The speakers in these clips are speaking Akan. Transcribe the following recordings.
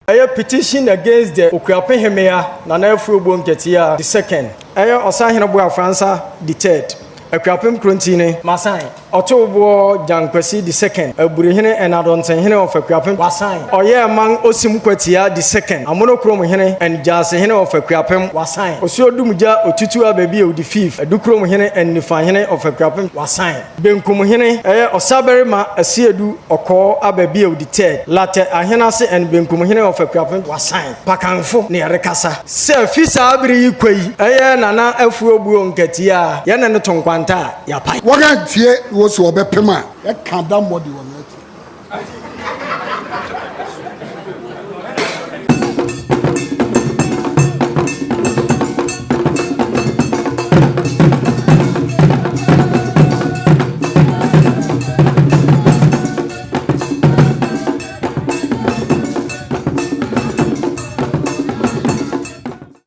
A petition against the Okuapehemaa, Nana Afua Obuo Nketiah the second. Osahinabo Fransa the third. Akuapem Traditional Masan. Otobo Jankwesi the second. Burihine and Adonsenhine of Akuapem Wasan. Oye among Osim Nketiah the second. Amonokrom hine and Jasehine of Akuapem Wasan. Osiodumuja Otutua baby of the fifth. Edukrom hine and Nifahine of Akuapem Wasan. Benkum hine Osabere ma Asiedu Oko ababi of the third. Latte Ahenase and Benkum hine of Akuapem Wasan. Pakanfo ne rekasa. Se fisa abiri kwei. Nana Afua Obuo Nketiah. Yana no tonkwa ya pai waga tie wo so obepema ya kada modi wo net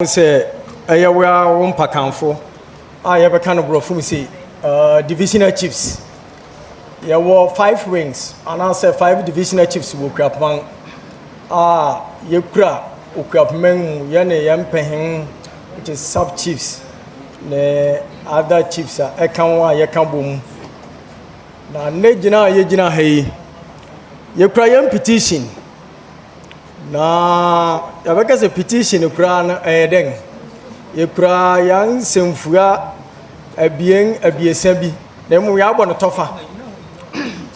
say ayawa won pakanfo I have a kind of brofumi divisional chiefs. There were 5 wings, and I said 5 divisional chiefs will crap man. Yukra, Okuapehemaa, Yane Yampehen, which is sub chiefs. The other chiefs are Ekanwa, Yakambum. Now, Nejina, Yejina, hey, Yukra Yam petition. Now, Yabaka's a petition, Ukran, Eden. Yukra Yang Semfua. Abiesabi. Then we are on tofa.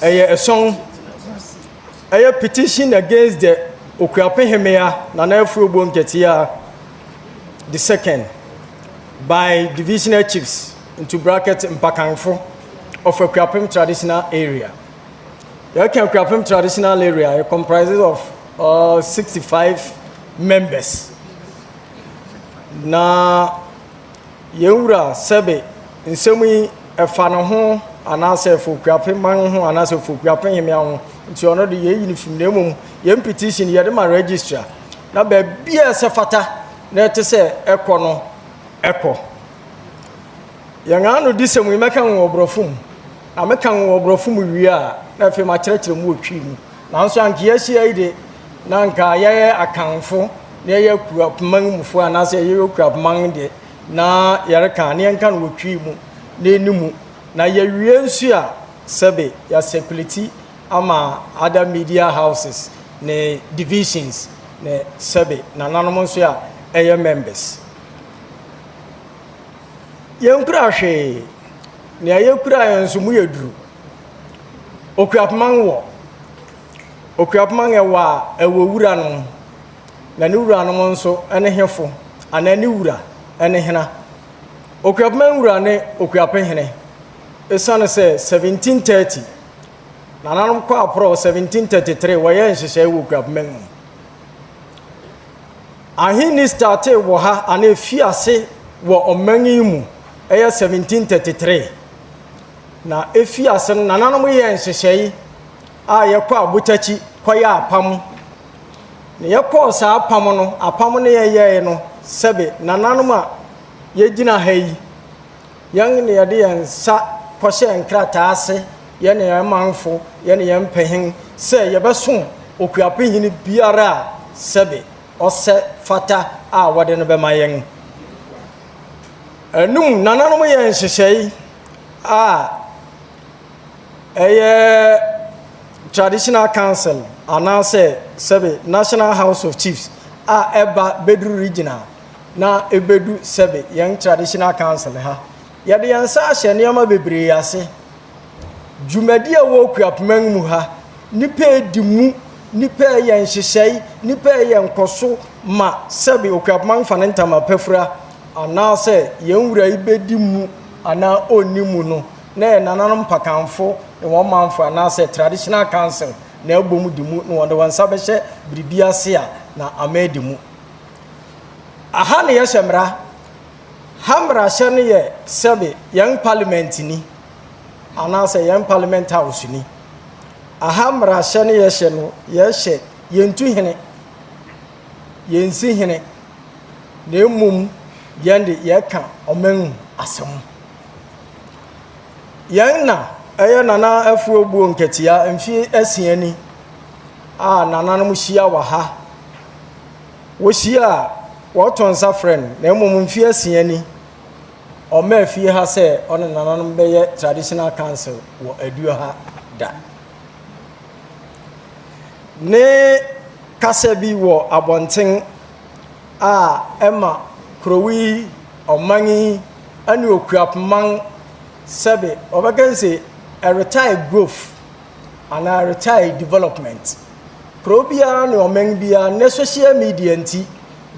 A song, a petition against the Okuapehemaa, Nana Afua Obuo Nketiah the second by divisional chiefs into brackets Mpakanfo of Akuapem Traditional Area. The Akuapem Traditional Area comprises of 65 members. Na Yeura Sebe nsemi efano ho anase fo Okuapehemaa ho anase fo Okuapehemaa ho nti ono de ye uniform na mum ye petition ye de ma register na ba bia se fata na ete se ekọ no ekọ yanga no disem we meka wo obrofum ameka wo obrofum wi a na fe ma kire mu otwi mu na nso anka ye hia ide na anka ye akanfo na ye Okuapehemaa mufo anase ye Okuapehemaa de na yare kan ne nka no wotwi mu na enimu na yewie nsu a sebe ya security ama other media houses ne divisions ne sebe na nanom nsu a eye members yenkura hwe ne ayekura yensu mu yeduru Okuapehemaa wa ewowura no na ne wura no nso ene hefo ana ne wura ene hena Okuapehemaa wura ne Okuapehemaa esane se 1730 na nanom kwa apro 1733 waye nhyehyɛ wo Okuapehemaa ahini starte wo ha ana efiase wo omanyi mu ɛyɛ 1733 na efiase na nanom yɛ nhyehyɛ a yɛkɔ abotachi kɔyɛ apam ne yɛkɔ saa apam no yɛyɛ no sebe na nanom a yɛgyina ha yi yang ne yɛde yɛn sa kɔhyɛ nkrataa ase yɛne yɛn manfo yɛne yɛn mpɛhen sɛ yɛbɛso Okuapehemaa biara a sebe ɔsɛ fata a wɔde no bɛma yɛn enum nananom yɛn hyehyɛ a ɛyɛ Traditional Council anase sebe National House of Chiefs a eba bedru regional na ebedu sebe yang Traditional Council ha yade yansa ahye niam bebree ase dwumadi a wo Okuapehemaa mu ha nipa edimu nipa yan hyehyai nipa yan koso ma sebe Okuapehemaa mfa ntama pafura anase yenwura ibedimu ana onimu no na nananom pakanfo e won manfo anase Traditional Council na ebom dimu no wonde wansa behye biribia se a na amedimu aha ne yeshemra hamra hye ye sebe yang parliament ni anase yang parliament house ni aha mra hye ne yehye no yehye yentu hene yensi hene na emum yende yeka oman asem yang na eye Nana Afua Obuo Nketiah mfi asiani a nananom hia wa ha wohia what on sa friend na emom mfie asiani o ma afie ha se on nananom beye traditional council wo aduo ha da ne kasa bi wo abonten a ema krowi omanyi ani Okuapehemaa sebe obaganse a retired growth and a retired development probia no omen bia ne social media nti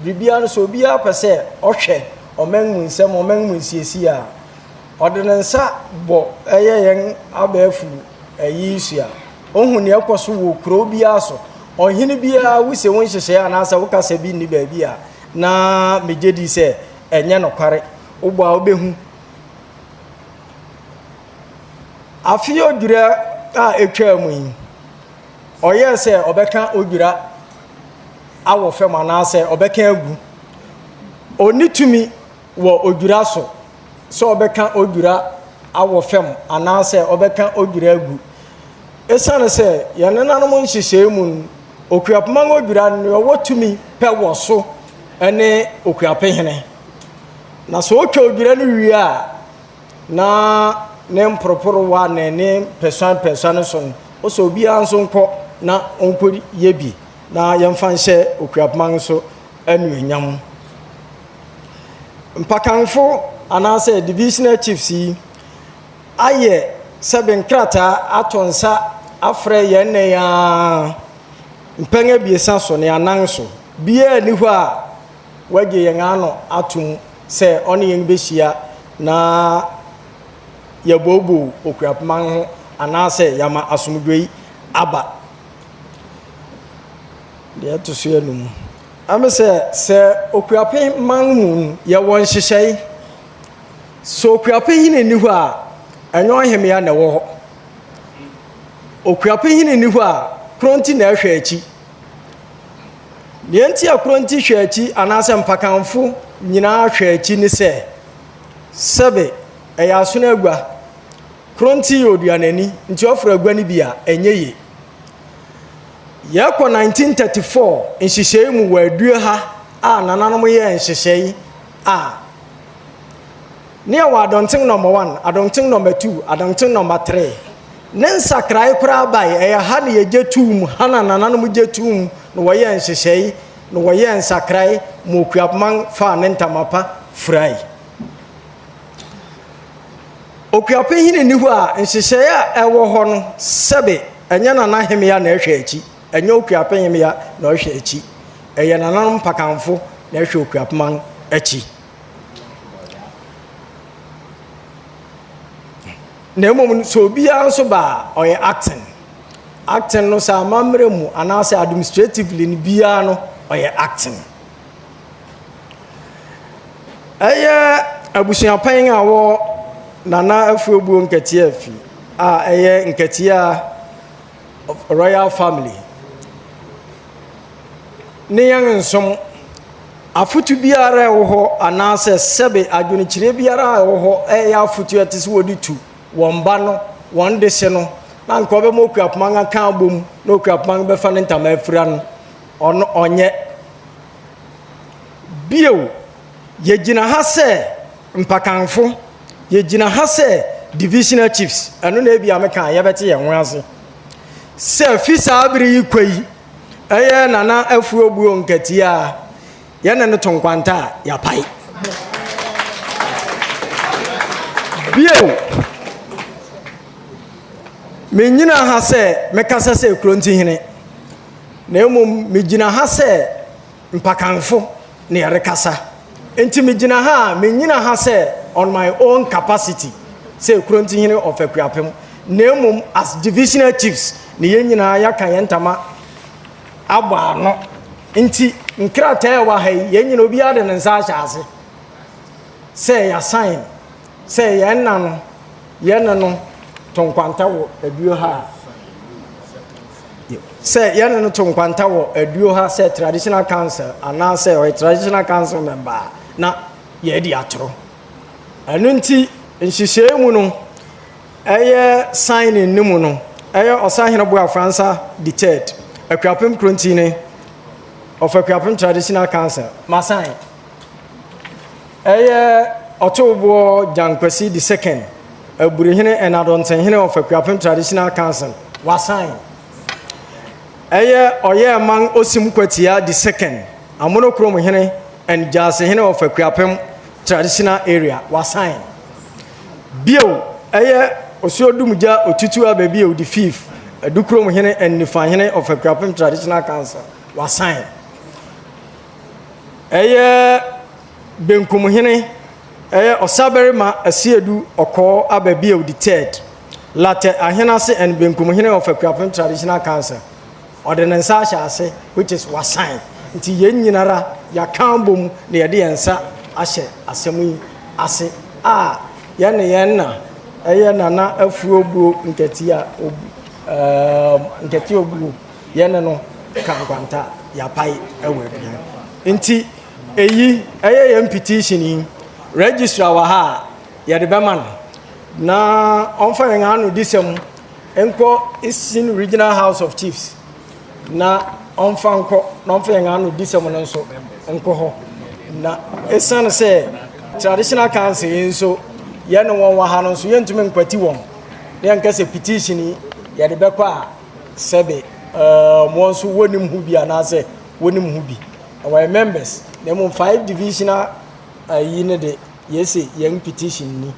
bibia no so bia pese ohwe omen munsem omen munsiesi a odenensa bo eyeyen abafu ayisua ohun ne ekoso wo probia so ohini bia wuse won hyehye anasa wokasa bi ni ba bia na mejedi se enye nokware ugbo a obehu afie odura a etwa mu yi oye se obeka odura awo fem anase obeka agu onitumi wo odura so obeka odura awo fem anase obeka odura agu esane se yenenanom nhyehyɛ mu Okuapehemaa odura no wotumi pe wo so ene Okuapehene na so otwa odura no wi a na nem proporo wa ne person son o so bia nso nko na onko yebi na yemfa nhye Okuapehemaa so anuanyam mpakanfo anase divisional chiefs yi aye seven krata atonsa afre ye ne ya mpanga biesa so ne anan so bia ni ho a wage yen ano atum se oni yen behia na yabobu Okuapehemaa ho anase yama asumdwei aba de to so enum amese se Okuapehemaa mu ye won hyehyei so Okuapehene ni ho a enyo hemia na wo ho Okuapehene ni ho a kronti na ahwe achi nienti akronti hwe achi anase mpakanfo nyina ahwe achi ni se sebe eya asuna agua kronti oduanani nti ofra agua ni bia enyeye yakọ 1934 nhyehyei mu wa aduo ha a nananom ye nhyehyei a ne wa adonten number 1 adonten number 2 adonten number 3 nensakrai kura bai eya ha ne yegetum hana nananom getum no wo ye nhyehyei no wo ye nsakrai mu Okuapehemaa fa ne ntamapa frai Okuapehene ni ho a nhyehyei a ewo ho no sebe enya nana hemia na ehwe achi enya Okuapehemaa na ohwe achi eya nananom pakanfo na ehwe Okuapehemaa achi nemom so bia nso ba oye acting no sa mamre mu anase administratively ni bia no oye acting eye abusuapan a wo Nana Afua Obuo Nketiah fi a eye Nketiah royal family ne yan nsom afutu biara wo ho anase sebe adwonikyire biara wo ho eye afutu atise wodi tu womba no wonde se no na nko be mo Okuapehemaa kan abom na Okuapehemaa be fa ne ntama afura no ono onye bio yegina ha se mpakanfo yegina ha se divisional chiefs eno na bia me kan ye bete ye ho ase se fisa abiri yikwai eye Nana Afua Obuo Nketiah ye ne tonkwanta ya pai bio menyina ha se mekasa se kronti hene na emom megyina ha se mpakanfo ne yerekasa enti megyina ha menyina ha se on my own capacity se kronti hene of Akuapem na emom as divisional chiefs ne yenyina ya kan yentama agba no enti nkrata wa ha yenyina obi ade ne nsa ahyase se ya sign se yenna no tonkwanta wo aduo ha se yana no tonkwanta wo aduo ha se traditional council ana se o traditional council member na ye di atro anu nti nhyehyei mu no eye signing ni mu no eye osahene bo afransa the third Akuapem Kronti ne of Akuapem Traditional Council. Masan. Otobo Jankwesi the second. Burihine and Adontenhine of Akuapem Traditional Council. Wasan. Oye among Osim Nketiah the second. Amonokrom hine and Jasehine of Akuapem Traditional area. Wasan. Bio. Osodumuja Otutua baby of the fifth. Dukrom hine and Nifahine of Akuapem Traditional Council. Wasan. Benkum hine Osabere ma asiedu oko ababi of the third. Latte ahenase and benkum hine of Akuapem Traditional Council. Ordinance ase which is Wasan. Nti yen nyinara ya kambom na yede yensa ahye asemu ase yen na Nana Afua Obuo Nketiah Nketiah Obuo yen no kankwanta ya pai ewabia. Nti yen petition registrar wa ha yede beman na onfa yen anu disem enko Eastern Regional House of Chiefs na onfa yen anu disem no so enko ho na esan se Traditional Council nso yen won wa ha no so yentumi nkwati won na yen kase petition yede bekọ a sebe mo nso wonim hu bi anase wonim hu bi our members them 5 divisional yine de yesi yen petition ni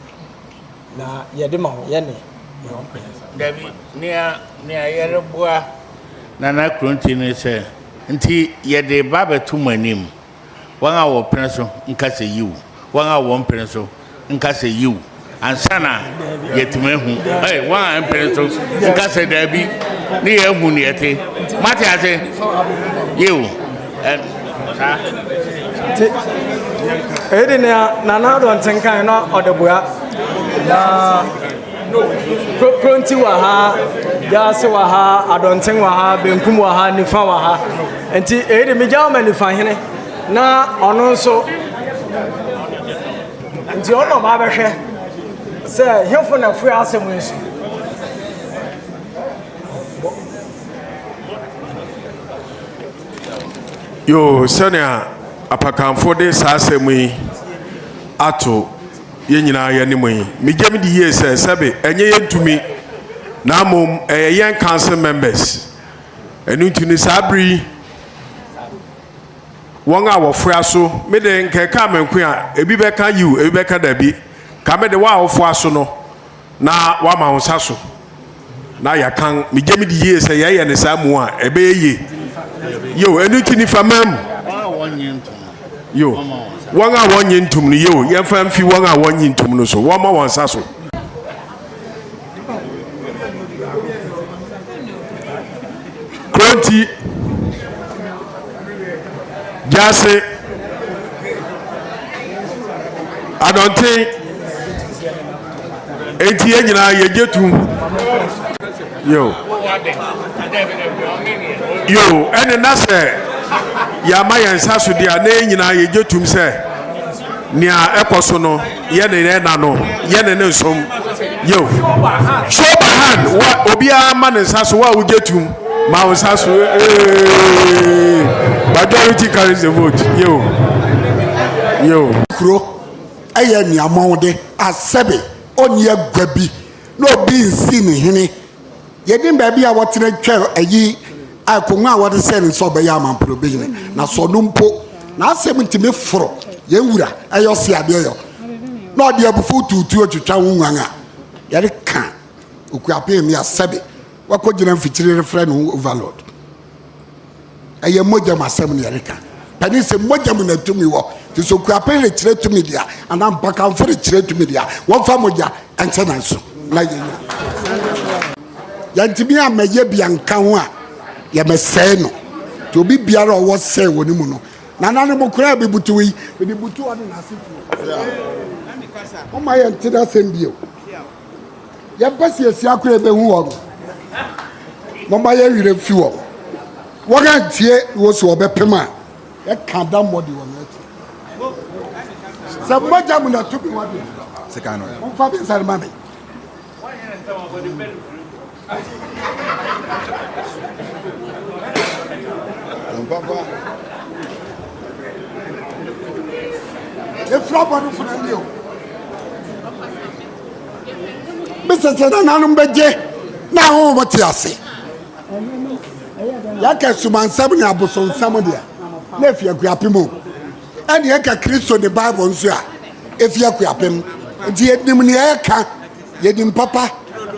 na yede ma wo ye ne David nia yereboa Nana Kronti ne se nti yede babetu manim wan a wo penso nka se yiwu wan a wo penso nka se yiwu ansana yetumehu wan a penso nka se David ni ehu ni ete mate ase yiwu Nana Adontenkan no odeboa na Kronti wa ha Jase wa ha Adonten wa ha Benkum wa ha Nifa wa ha enti me jaama Nifa hene na ono nso enti ono ma behwe se hefo na fu asem nso yo senia apakanfo de saasemu yi ato yenyina yanemu yi mejam di yese sebe enye yentumi na mom yen council members enu ntuni sabri won a wofua so me de nkeka menku a ebi beka yiu ebi beka dabi ka me de wa wofua so no na wa ma wonsa so na yakan mejam di yese ye ne samu a ebe ye yo enu ntuni famam yo won a wonye ntum no yo ye fa mfi won a wonye ntum no so wo ma wonsa so Kronti Jase Adonten enti enyina yegetu yo ene na se ya ma yensa so dia na enyina yegetum se nia ekoso no ye ne na no ye ne nsom yo show by hand wa obi a ma ne nsa so wa ugetum ma nsa so majority carries the vote yo kuro eye ni amawde asebe onye gwabi no obi nsi ni hene yedin ba bia wotene twa ayi akonwa wode se ni so be ya amampro be hene na so no mpo na asem ntime foro ye wura ayo se ade yo na ode abufu tutu otwetwa wonwan a yere ka Okuapehemaa asebe wakogina mfichire refrain overload eye moja masem ne yere ka pani se moja mu na tumi wo ti so Okuapehemaa chire tumi dia ana mpaka mfere chire tumi dia won fa moja enche na so na yenya yantimi ameye bianka ho a ye mesɛ no to bi biara wo sɛ woni mu no na nane mo kura bi butu yi bi butu ɔde na asitu o ma ye ntida sembio ye pasi esi akura be hu wo mo ma ye wire fi wo ga tie wo so obepema ye ka da modi wo na sa moja mu na to bi wo de sekano mo fa bi sare mame Papa efra bɔne funa ni o mesese na nanum beje na ho mo te ase ya ka sumansam ne abosonsam dia na efia Akuapem o ene ya ka Kristo ne Bible nso a efia Akuapem nti yedim ne ya ka yedim papa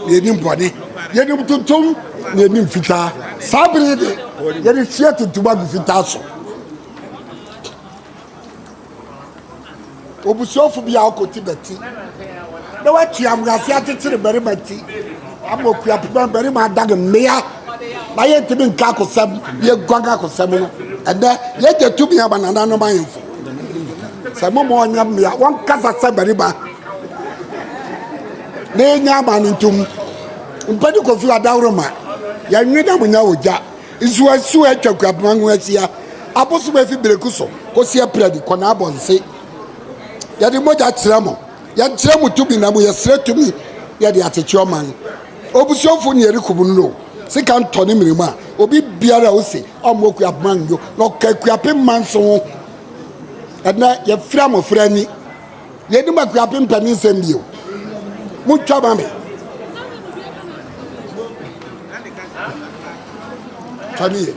yedim bɔne yedim tuntum yedim fita sabri de yedim fia tuntuma gu fita so obusofu bia okoti beti na watu amgase atetire bari beti Okuapem bari ma dag meya na ye tibi nka kosam ye gwaga kosam no ende ye jetu bia banana no mayefo samo mo nya meya won kasa sa bari ba ne nya ma ntum mpadi kofi adawroma ya nweda munya oja isu asu atwa Akuapem ho asia aboso ba fi berekuso kosi apredi kona abonse ya di moja tramo ya tramo tubi na mo ya sre tumi ya di atechi oman obusofu ni erikubu no sika ntoni mirima obi biara ose omo Akuapem yo no Akuapem manso adna ya framo frani ye di Akuapem pani sembio mu twaba me tani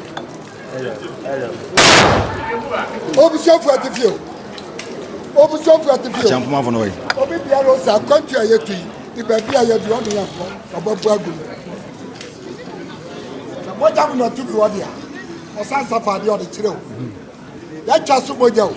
obusofu atifio obusofu atifio champuma fono we obi biara ose akontu ayetu ibe bia ye di onu yan obobu agu moja no tu bi wodi a osansa fa de odi kire o ya twa so moja o